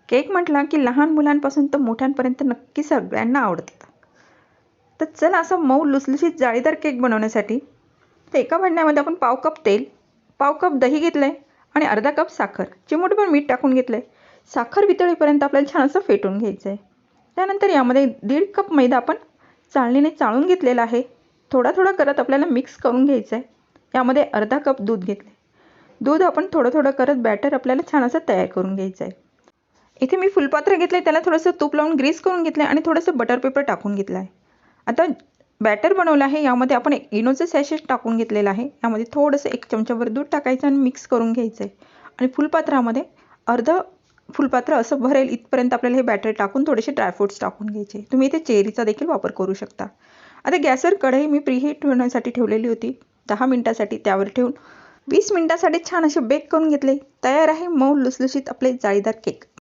Cake म्हटला की लहान मुलांपासून तर मोठ्यांपर्यंत नक्की सगळ्यांना आवडतात. तर चला असा मऊ लुसलुशीत जाळीदार केक बनवण्यासाठी तर एका भांड्यामध्ये आपण पाव कप तेल, पाव कप दही घेतलं आहे आणि अर्धा कप साखर, चिमूटभर मीठ टाकून घेतलं आहे. साखर वितळेपर्यंत आपल्याला छान असं फेटून घ्यायचं आहे. त्यानंतर यामध्ये 1.5 कप मैदा आपण चाळणीने चाळून घेतलेला आहे. थोडा थोडा करत आपल्याला मिक्स करून घ्यायचं आहे. यामध्ये अर्धा कप दूध घेतलं. दूध आपण थोडं थोडं करत बॅटर आपल्याला छान असं तयार करून घ्यायचं आहे. इथे मी फुलपात्र घेतलं आहे, त्याला थोडंसं तूप लावून ग्रीस करून घेतलं आहे आणि थोडंसं बटर पेपर टाकून घेतलं आहे. आता बॅटर बनवलं आहे, यामध्ये आपण एक इनोचं सॅशेट टाकून घेतलेलं आहे. यामध्ये थोडंसं 1 चमचाभर दूध टाकायचं आणि मिक्स करून घ्यायचं आहे. आणि फुलपात्रामध्ये अर्धं फुलपात्र असं भरेल इथपर्यंत आपल्याला हे बॅटर टाकून थोडेसे ड्रायफ्रूट्स टाकून घ्यायचे. तुम्ही इथे चेरीचा देखील वापर करू शकता. आता गॅसवर कढई मी प्रीहीट होण्यासाठी ठेवलेली होती 10 मिनिटासाठी. त्यावर ठेवून 20 मिनिटासाठी छान असे बेक करून घेतले. तयार आहे मऊ लुसलुशीत आपले जाळीदार केक.